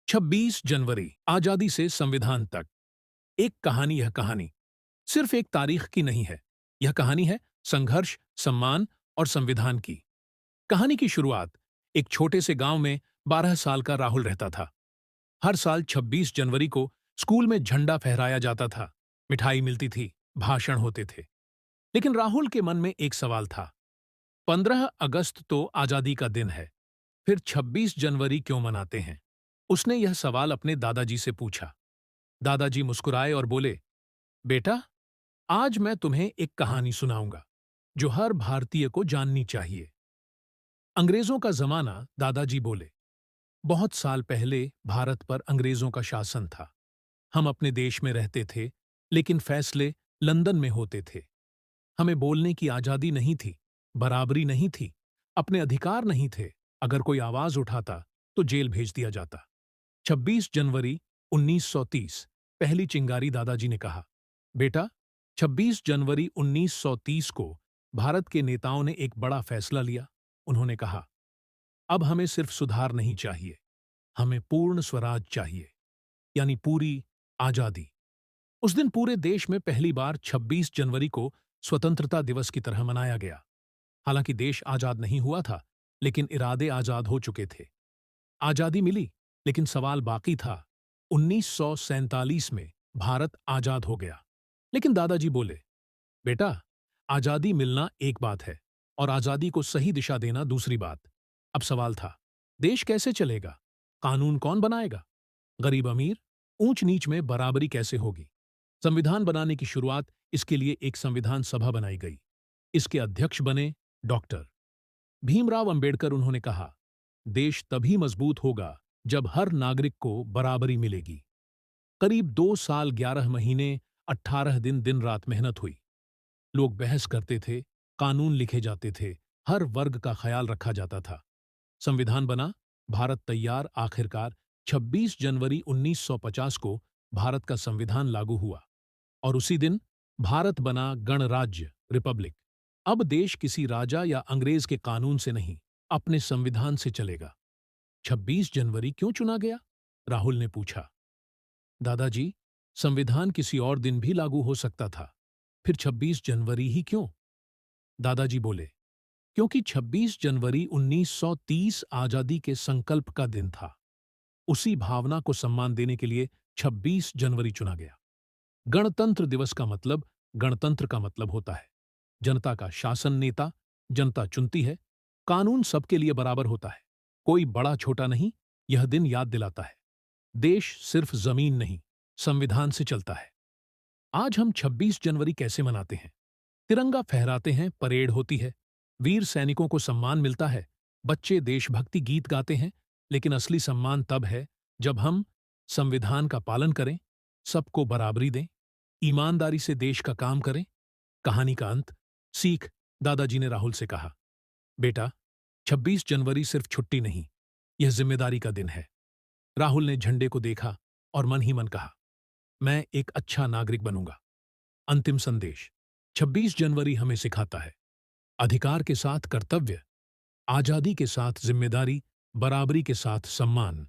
26 जनवरी आजादी से संविधान तक। एक कहानी। यह कहानी सिर्फ एक तारीख की नहीं है। यह कहानी है संघर्ष, सम्मान और संविधान की। कहानी की शुरुआत एक छोटे से गांव में 12 साल का राहुल रहता था। हर साल 26 जनवरी को स्कूल में झंडा फहराया जाता था, मिठाई मिलती थी, भाषण होते थे। लेकिन राहुल के मन में एक सवाल था। 15 अगस्त तो आजादी का दिन है, फिर 26 जनवरी क्यों मनाते हैं? उसने यह सवाल अपने दादाजी से पूछा। दादाजी मुस्कुराए और बोले, बेटा, आज मैं तुम्हें एक कहानी सुनाऊंगा जो हर भारतीय को जाननी चाहिए। अंग्रेजों का जमाना, दादाजी बोले। बहुत साल पहले भारत पर अंग्रेजों का शासन था। हम अपने देश में रहते थे, लेकिन फैसले लंदन में होते थे। हमें बोलने की आजादी नहीं थी, बराबरी नहीं थी, अपने अधिकार नहीं थे। अगर कोई आवाज उठाता तो जेल भेज दिया जाता। 26 जनवरी 1930 पहली चिंगारी। दादाजी ने कहा, बेटा, 26 जनवरी 1930 को भारत के नेताओं ने एक बड़ा फैसला लिया। उन्होंने कहा, अब हमें सिर्फ सुधार नहीं चाहिए, हमें पूर्ण स्वराज चाहिए, यानी पूरी आजादी। उस दिन पूरे देश में पहली बार 26 जनवरी को स्वतंत्रता दिवस की तरह मनाया गया। हालांकि देश आजाद नहीं हुआ था, लेकिन इरादे आजाद हो चुके थे। आजादी मिली, लेकिन सवाल बाकी था। 1947 में भारत आजाद हो गया। लेकिन दादाजी बोले, बेटा, आजादी मिलना एक बात है और आजादी को सही दिशा देना दूसरी बात। अब सवाल था, देश कैसे चलेगा? कानून कौन बनाएगा? गरीब अमीर, ऊंच नीच में बराबरी कैसे होगी? संविधान बनाने की शुरुआत इसके लिए एक संविधान सभा बनाई गई। इसके अध्यक्ष बने डॉक्टर भीमराव अंबेडकर। उन्होंने कहा, देश तभी मजबूत होगा जब हर नागरिक को बराबरी मिलेगी। करीब 2 साल 11 महीने 18 दिन दिन रात मेहनत हुई। लोग बहस करते थे, कानून लिखे जाते थे, हर वर्ग का ख्याल रखा जाता था। संविधान बना, भारत तैयार। आखिरकार 26 जनवरी 1950 को भारत का संविधान लागू हुआ और उसी दिन भारत बना गणराज्य, रिपब्लिक। अब देश किसी राजा या अंग्रेज के कानून से नहीं, अपने संविधान से चलेगा। 26 जनवरी क्यों चुना गया? राहुल ने पूछा। दादाजी, संविधान किसी और दिन भी लागू हो सकता था, फिर 26 जनवरी ही क्यों? दादाजी बोले, क्योंकि 26 जनवरी 1930 आजादी के संकल्प का दिन था। उसी भावना को सम्मान देने के लिए 26 जनवरी चुना गया। गणतंत्र दिवस का मतलब, गणतंत्र का मतलब होता है जनता का शासन। नेता जनता चुनती है, कानून सबके लिए बराबर होता है, कोई बड़ा छोटा नहीं। यह दिन याद दिलाता है, देश सिर्फ जमीन नहीं, संविधान से चलता है। आज हम 26 जनवरी कैसे मनाते हैं? तिरंगा फहराते हैं, परेड होती है, वीर सैनिकों को सम्मान मिलता है, बच्चे देशभक्ति गीत गाते हैं। लेकिन असली सम्मान तब है जब हम संविधान का पालन करें, सबको बराबरी दें, ईमानदारी से देश का काम करें। कहानी का अंत, सीख। दादाजी ने राहुल से कहा, बेटा, 26 जनवरी सिर्फ छुट्टी नहीं, यह जिम्मेदारी का दिन है। राहुल ने झंडे को देखा और मन ही मन कहा, मैं एक अच्छा नागरिक बनूंगा। अंतिम संदेश, 26 जनवरी हमें सिखाता है, अधिकार के साथ कर्तव्य, आजादी के साथ जिम्मेदारी, बराबरी के साथ सम्मान।